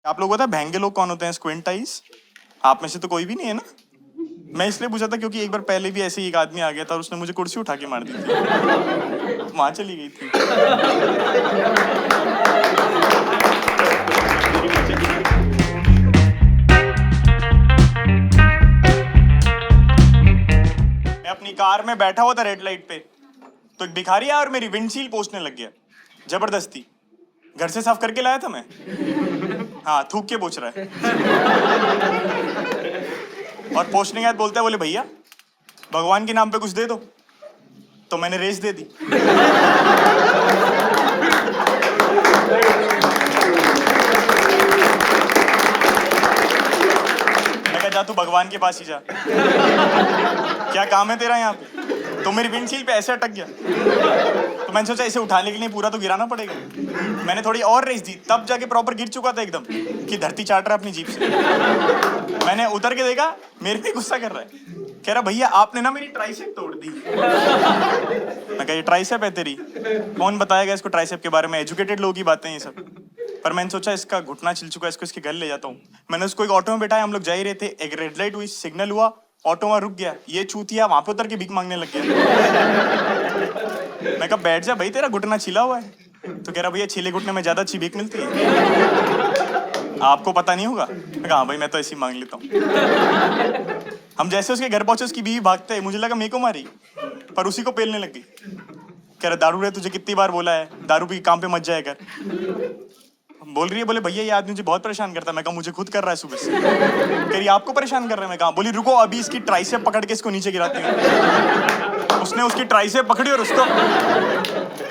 आप लोगों को पता है भैंगे लोग कौन होते हैं? Squint eyes. आप में से तो कोई भी नहीं है ना? मैं इसलिए पूछा था क्योंकि एक बार पहले भी ऐसे ही एक आदमी आ गया था और उसने मुझे कुर्सी उठा के मार दी थी। वहां चली गई थी। मैं अपनी कार में बैठा हुआ था रेड लाइट पे, तो एक भिखारी आया और मेरी विंडशील पोंछने लग गया जबरदस्ती। घर से साफ करके लाया था मैं। हाँ, थूक के पोंछ रहा है। और पोंछने के बाद बोलता है, बोले भैया भगवान के नाम पे कुछ दे दो। तो मैंने रेस दे दी। मैं कहा जा तू भगवान के पास ही जा, क्या काम है तेरा यहाँ पे? तो मेरी विंडशील पे ऐसे अटक गया, तो मैंने सोचा इसे उठाने के लिए पूरा तो गिराना पड़ेगा। मैंने थोड़ी और रेस दी, तब जाके प्रॉपर गिर चुका था एकदम कि धरती चाट रहा अपनी जीप से। मैंने उतर के देखा, मेरे पे गुस्सा कर रहा है, कह रहा भैया आपने ना मेरी ट्राइसेप तोड़ दी। मैं कहा ये ट्राइसेप है तेरी? कौन बताएगा इसको ट्राइसेप के बारे में? एजुकेटेड लोगों की बातें ये सब। पर मैंने सोचा इसका घुटना छिल चुका है, इसको इसके घर ले जाता हूँ। मैंने उसको एक ऑटो में बैठाया, हम लोग जा ही रहे थे, एक रेड लाइट हुई, सिग्नल हुआ, ऑटो वहां रुक गया। ये चूतिया वहां पे उतर के भीख मांगने लग गया। मैं कहा बैठ जा भाई, तेरा घुटना छिला हुआ है। तो कह रहा भैया छिले घुटने में ज्यादा अच्छी भीख मिलती है, आपको पता नहीं होगा। मैं कहा हाँ भाई मैं तो ऐसे ही मांग लेता हूँ। हम जैसे उसके घर पहुंचे, उसकी बीवी भागते है, मुझे लगा मेरे को मारी, पर उसी को पेलने लग गई। कह रहा दारू रे, तुझे कितनी बार बोला है दारू पी काम पे मत जाया कर। बोल रही है, बोले भैया ये आदमी मुझे बहुत परेशान करता है। मैं कहा मुझे खुद कर रहा है सुबह से। कह रही आपको परेशान कर रहा है? मैं कहा बोली रुको अभी इसकी ट्राइसेप पकड़ के इसको नीचे गिराती हूँ। उसने उसकी ट्राइसेप पकड़ी और उसको,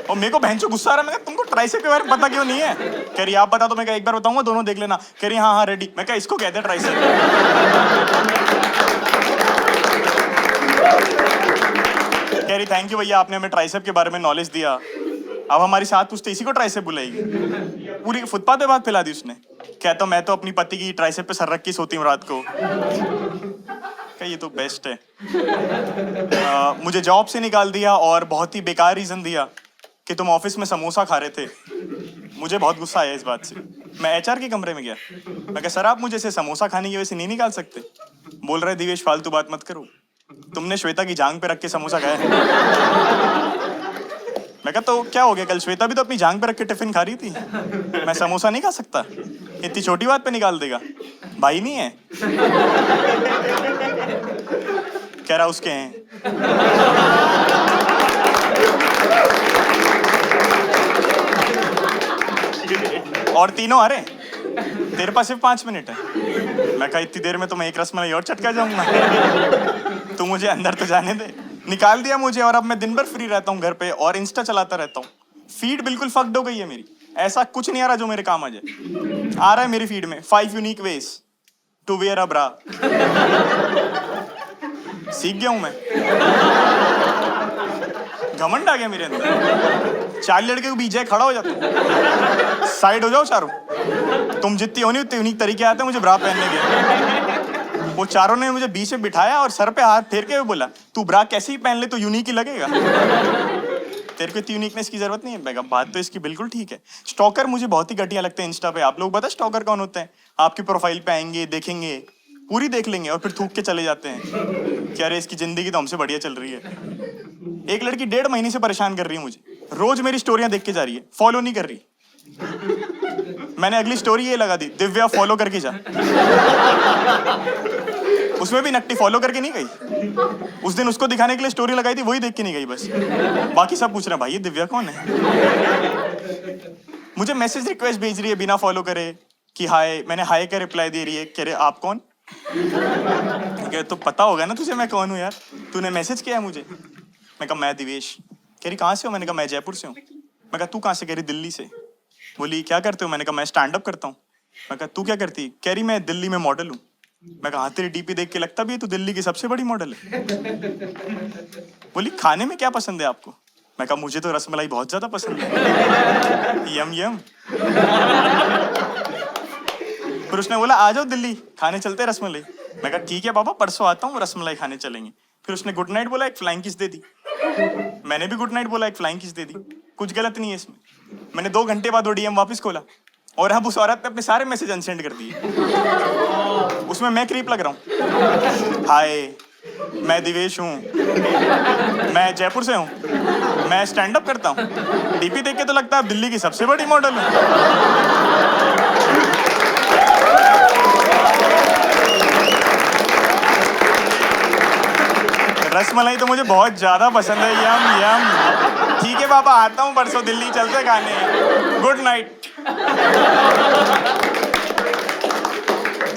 और मेरे को भैंचो गुस्सा आ रहा है। मैं कहा तुमको ट्राइसेप के बारे में पता क्यों नहीं है? कह रही आप बता। तो मैं कहा एक बार बताऊंगा, दोनों देख लेना। कह रही हाँ हाँ रेडी। मैं कहा इसको कहते हैं ट्राइसेप। कह रही थैंक यू भैया, आपने हमें ट्राइसेप के बारे में नॉलेज दिया। अब हमारी साथ पूछते इसी को ट्राइसेप बुलाएगी। पूरी फुटपाथ पे बात फैला दी उसने। कहता मैं तो अपनी पति की ट्राइसेप पे सर रख के सोती हूँ रात को। ये तो बेस्ट है। मुझे जॉब से निकाल दिया और बहुत ही बेकार रीजन दिया कि तुम ऑफिस में समोसा खा रहे थे। मुझे बहुत गुस्सा आया इस बात से। मैं एचआर के कमरे में गया, मैं कहा सर आप मुझे ऐसे समोसा खाने की वजह से नहीं निकाल सकते। बोल रहे दिवेश फालतू बात मत करो, तुमने श्वेता की जांग पे रख के समोसा खाया। मैं कहा तो क्या हो गया, कल श्वेता भी तो अपनी जांग पे रख के टिफिन खा रही थी। मैं समोसा नहीं खा सकता? इतनी छोटी बात पे निकाल देगा? भाई नहीं है? कह रहा उसके हैं। और तीनों अरे तेरे पास सिर्फ 5 मिनट है। मैं कहा इतनी देर में तो मैं एक रसमलाई और चटका जाऊंगा। तू मुझे अंदर तो जाने दे। निकाल दिया मुझे और अब मैं दिन भर फ्री रहता हूँ घर पे और इंस्टा चलाता रहता हूँ। फीड बिल्कुल फक्ड हो गई है मेरी, ऐसा कुछ नहीं आ रहा जो मेरे काम आ जाए। आ रहा है मेरी फीड में 5 यूनिक वेज टू वेयर अ ब्रा। सीख गया हूं मैं, घमंड आ गया मेरे अंदर। 4 लड़के को बीच जाए खड़ा हो जाता, साइड हो जाओ चारों। तुम जितनी होनी उतनी यूनिक तरीके आते हैं मुझे ब्रा पहनने के। वो चारों ने मुझे बीच में बिठाया और सर पे हाथ फेर के हुए बोला तू ब्रा कैसे ही पहन ले तो यूनिक ही लगेगा, तेरे को इतनी यूनिकनेस की जरूरत नहीं है। मैं कहा बात तो इसकी बिल्कुल ठीक है। स्टॉकर मुझे बहुत ही घटिया लगते हैं इंस्टा पे। आप लोग पता स्टॉकर कौन होते हैं? आपकी प्रोफाइल पे आएंगे, देखेंगे, पूरी देख लेंगे और फिर थूक के चले जाते हैं कि अरे इसकी जिंदगी तो हमसे बढ़िया चल रही है। एक लड़की 1.5 महीने से परेशान कर रही है मुझे, रोज मेरी स्टोरियां देख के जा रही है, फॉलो नहीं कर रही। मैंने अगली स्टोरी ये लगा दी, दिव्या फॉलो करके जा। उसमें भी नकटी फॉलो करके नहीं गई। उस दिन उसको दिखाने के लिए स्टोरी लगाई थी, वही देख के नहीं गई बस। बाकी सब पूछ रहे हैं भाई ये दिव्या कौन है। मुझे मैसेज रिक्वेस्ट भेज रही है बिना फॉलो करे कि हाय, मैंने हाय का रिप्लाई दे रही है, कह रहे आप कौन? तो पता होगा ना तुझे मैं कौन हूँ यार, तूने मैसेज किया है मुझे। मैं कहा मैं दिवेश। कह रही कहाँ से हो? मैंने कहा मैं जयपुर से हूँ। मैं कहा तू कहाँ से? कह रही दिल्ली से। बोली क्या करते हो? मैंने कहा मैं स्टैंड अप करता हूँ। मैं कहा तू क्या करती? कह रही मैं दिल्ली में मॉडल हूँ। मैं कहा तेरी डीपी देख के लगता भी है तू दिल्ली की सबसे बड़ी मॉडल है। बोली खाने में क्या पसंद है आपको? मैं कहा मुझे तो रसमलाई बहुत ज्यादा पसंद है। यम यम। फिर उसने बोला आ जाओ दिल्ली खाने चलते रसमलाई। मैं कहा ठीक है बाबा परसों आता हूँ, रसमलाई खाने चलेंगे। फिर उसने गुड नाइट बोला, एक फ्लाइंग किस दे दी। मैंने भी गुड नाइट बोला, एक फ्लाइंग किस दे दी। कुछ गलत नहीं है इसमें। मैंने 2 घंटे बाद वो डीएम वापस खोला, और अब उस औरत ने अपने सारे मैसेज अनसेंड कर दिए। उसमें मैं क्रीप लग रहा हूँ। हाय, मैं दिवेश हूँ, मैं जयपुर से हूँ, मैं स्टैंड अप करता हूँ। डीपी देख के तो लगता है आप दिल्ली की सबसे बड़ी मॉडल है। रसमलाई तो मुझे बहुत ज्यादा पसंद है। यम यम। ठीक है पापा, आता हूँ परसों दिल्ली, चलते खाने। Good night.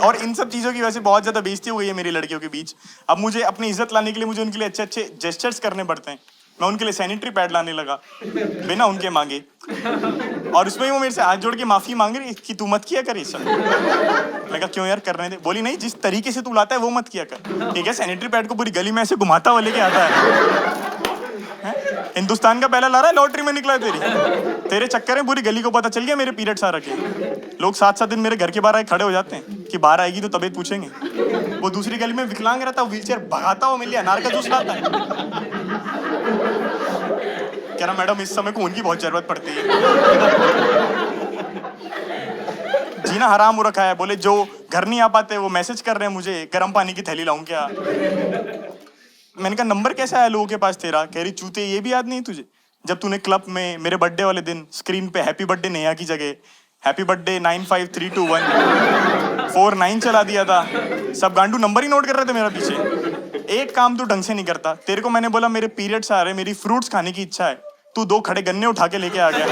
और इन सब चीजों की वजह से बहुत ज्यादा बेइज्जती हो गई है मेरी लड़कियों के बीच। अब मुझे अपनी इज्जत लाने के लिए मुझे उनके लिए अच्छे अच्छे जेस्चर्स करने पड़ते हैं। मैं उनके लिए सैनिटरी पैड लाने लगा बिना उनके मांगे। और उसमें वो मेरे से हाथ जोड़ के माफी मांग रही कि तू मत किया कर ये सब। मैं कहा क्यों यार, करने दे। बोली नहीं, जिस तरीके से तू लाता है वो मत किया कर। ठीक है, सैनिटरी पैड को पूरी गली में ऐसे घुमाता हुआ लेके आता है। हिंदुस्तान का पहला ला रहा है, लॉटरी में निकला है तेरे चक्कर में पूरी गली को पता चल गया मेरे पीरियड्स आ रखे। लोग 7-7 दिन मेरे घर के बाहर आए खड़े हो जाते हैं कि बाहर आएगी तो तबीयत पूछेंगे। वो दूसरी गली में विकलांग रहता है, व्हीलचेयर भगाता हुआ मिल अनार का जूस लाता है। कह रहा मैडम इस समय खून की बहुत जरूरत पड़ती है। जीना हराम हो रखा है। बोले जो घर नहीं आ पाते वो मैसेज कर रहे हैं मुझे गर्म पानी की थैली लाऊं क्या। मैंने कहा नंबर कैसे आया लोगों के पास तेरा। कह रही चूते ये भी याद नहीं तुझे जब तूने क्लब में मेरे बर्थडे वाले दिन स्क्रीन पे हैप्पी बर्थडे नेहा की जगह हैप्पी बर्थडे 9532149 चला दिया था। सब गांडू नंबर ही नोट कर रहे थे मेरा पीछे। एक काम तू ढंग से नहीं करता। तेरे को मैंने बोला मेरे पीरियड्स आ रहे, मेरी फ्रूट्स खाने की इच्छा है, तू 2 खड़े गन्ने उठा के लेके आ गया।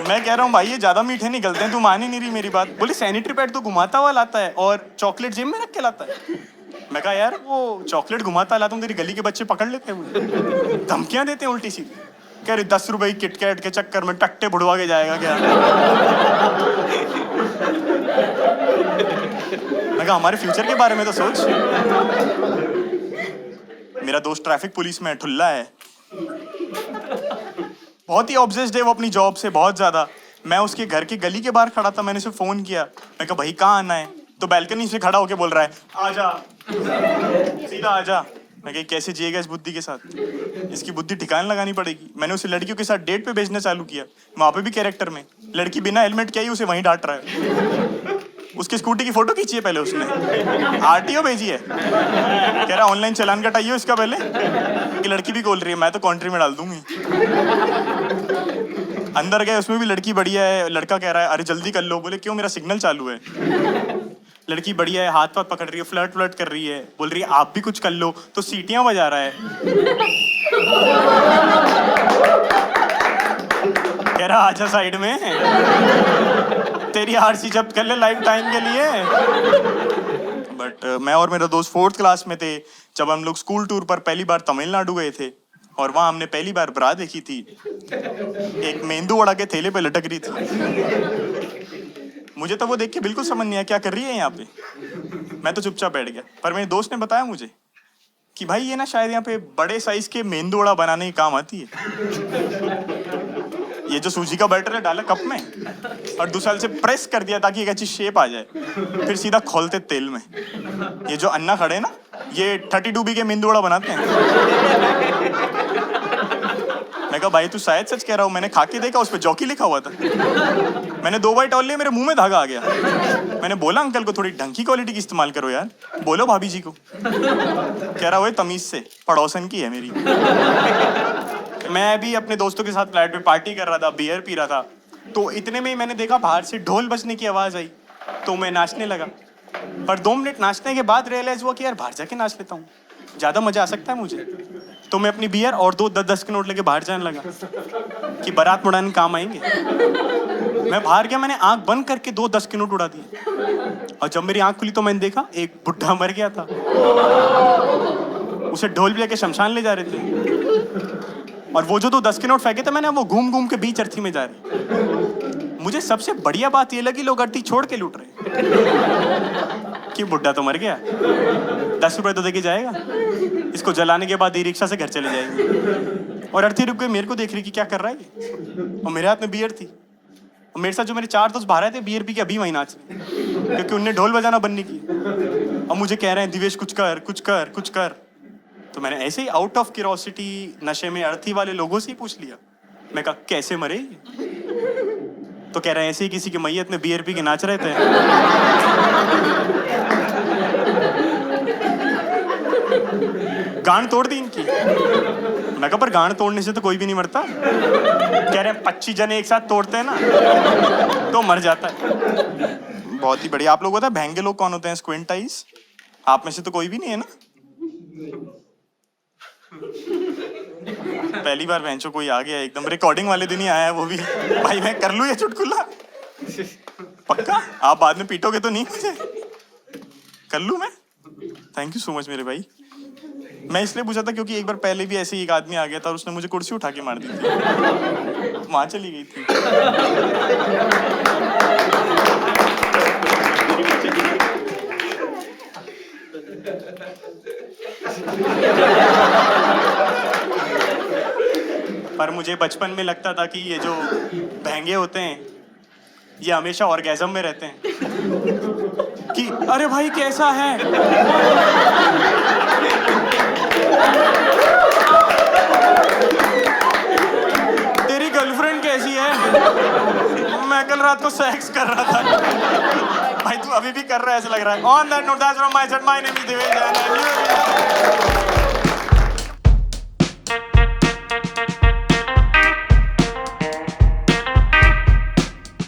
मैं कह रहा हूँ भाई ये ज्यादा मीठे निकलते हैं, तू मान ही नहीं रही मेरी बात। बोली सैनिटरी पैड तो घुमाता हुआ लाता है और चॉकलेट जेब में रख के लाता है। मैं कहा यार वो चॉकलेट घुमाता लाता हूँ, तेरी गली के बच्चे पकड़ लेते हैं, धमकियां देते हैं उल्टी सी। कह रही 10 रुपए की किटकैट के चक्कर में टट्टे बुड़वा के जाएगा क्या। मैं कहा हमारे फ्यूचर के बारे में तो सोच। मेरा दोस्त ट्रैफिक पुलिस में ठुल्ला है, बहुत ही ऑब्सेस्ड है वो अपनी जॉब से, बहुत ज्यादा। मैं उसके घर की गली के बाहर खड़ा था, मैंने उसे फोन किया। मैं कहा भाई कहाँ आना है, तो बैल्कनी से खड़ा होके बोल रहा है आजा, सीधा आजा। मैं कहा कैसे जिएगा इस बुद्धि के साथ, इसकी बुद्धि ठिकाने लगानी पड़ेगी। मैंने उसे लड़कियों के साथ डेट पे भेजना चालू किया, वहां पे भी कैरेक्टर में। लड़की बिना हेलमेट के आई उसे वहीं डांट रहा है। उसकी स्कूटी की फोटो खींची है पहले उसने, आरटीओ भेजी है। कह रहा ऑनलाइन चालान कटाइए इसका पहले। कि लड़की भी बोल रही है मैं तो कॉन्ट्री में डाल दूंगी। अंदर गए, उसमें भी लड़की बढ़िया है। लड़का कह रहा है अरे जल्दी कर लो। बोले क्यों, मेरा सिग्नल चालू है। लड़की बढ़िया है, हाथ पाथ पकड़ रही है, फ्लर्ट कर रही है। बोल रही है आप भी कुछ कर लो, तो सीटियां बजा रहा है। कह रहा आजा साइड में, तेरी आरसी जब्त कर ले लाइफ टाइम के लिए। बट मैं और मेरा दोस्त 4th क्लास में थे जब हम लोग स्कूल टूर पर पहली बार तमिलनाडु गए थे, और वहां हमने पहली बार ब्रा देखी थी। एक मेंदू वड़ा के थैले पे लटक रही थी। मुझे तो वो देख के बिल्कुल समझ नहीं आया क्या कर रही है यहाँ पे। मैं तो चुपचाप बैठ गया। पर मेरे दोस्त ने बताया मुझे कि भाई ये ना शायद यहाँ पे बड़े साइज के मेंदू वड़ा बनाने के काम आती है। ये जो सूजी का बैटर है डाला कप में और 2 साल से प्रेस कर दिया ताकि एक अच्छी शेप आ जाए, फिर सीधा खोलते तेल में। ये जो अन्ना खड़े हैं ना, ये 32B के मेंदू वड़ा बनाते हैं। मैं कहा भाई तू शायद सच कह रहा हूँ, मैंने खा के देखा, उस पर जॉकी लिखा हुआ था। मैंने 2 बाइट और लिए, मेरे मुंह में धागा आ गया। मैंने बोला अंकल को थोड़ी ढंग की क्वालिटी की इस्तेमाल करो यार, बोलो भाभी जी को। कह रहा हुआ तमीज से, पड़ोसन की है मेरी। मैं भी अपने दोस्तों के साथ फ्लैट पे पार्टी कर रहा था, बियर पी रहा था, तो इतने में ही मैंने देखा बाहर से ढोल बजने की आवाज आई, तो मैं नाचने लगा। पर 2 मिनट नाचने के बाद रियलाइज हुआ कि यार बाहर जाके नाच लेता हूँ, ज्यादा मजा आ सकता है मुझे। तो मैं अपनी बियर और 2 10-10 के नोट लेके बाहर जाने लगा कि बारात मुड़ाने काम आएंगे। मैं बाहर गया, मैंने आंख बंद करके 2 10 के नोट उड़ा दिए। और जब मेरी आंख खुली तो मैंने देखा एक बुढ़ा मर गया था, उसे ढोल भी लेके शमशान ले जा रहे थे। और वो जो 2 10 के नोट फेंके थे मैंने, वो घूम घूम के बीच अर्थी में जा रहे। मुझे सबसे बढ़िया बात ये लगी, लोग अर्थी छोड़ के लूट रहे कि बुढ़ा तो मर गया, 10 रुपए तो देके जाएगा, इसको जलाने के बाद ई रिक्शा से घर चले जाएंगे। और अर्थी रुक गई, मेरे को देख रही कि क्या कर रहा है ये। और मेरे हाथ में बियर थी, और मेरे साथ जो मेरे 4 दोस्त बाहर आए थे बियर पी के अभी वहीं नाच रहे, क्योंकि उनने ढोल बजाना बंद नहीं की। और मुझे कह रहे हैं दिवेश कुछ कर कुछ कर कुछ कर। तो मैंने ऐसे ही आउट ऑफ क्यूरोसिटी नशे में अर्थी वाले लोगों से ही पूछ लिया। मैं कहा कैसे मरे? तो कह रहे हैं ऐसे ही किसी की मैयत में बियर पी के नाच रहे थे। गांड तोड़ दी इनकी। मैं कहा पर गांड तोड़ने से तो कोई भी नहीं मरता। कह रहे हैं 25 जने एक साथ तोड़ते हैं ना तो मर जाता है। बहुत ही बढ़िया। आप लोग पता है भैंगे लोग कौन होते हैं? Squint eyes. आप में से तो कोई भी नहीं है ना? पहली बार बेंचो कोई आ गया एकदम रिकॉर्डिंग वाले दिन ही आया है वो भी। भाई मैं कर लूं ये चुटकुला? पक्का? आप बाद में पीटोगे तो नहीं मुझे? कर लूं मैं? थैंक यू सो मच मेरे भाई। मैं इसलिए पूछा था क्योंकि एक बार पहले भी ऐसे ही एक आदमी आ गया था और उसने मुझे कुर्सी उठा के मार दी थी। वहां चली गई थी। पर मुझे बचपन में लगता था कि ये जो भैंगे होते हैं ये हमेशा ऑर्गेज़म में रहते हैं कि अरे भाई कैसा है? तेरी गर्लफ्रेंड कैसी है? मैं कल रात को सेक्स कर रहा था। भाई तू अभी भी कर रहा है ऐसा लग रहा है। On that note that's from my side, my name is Divesh and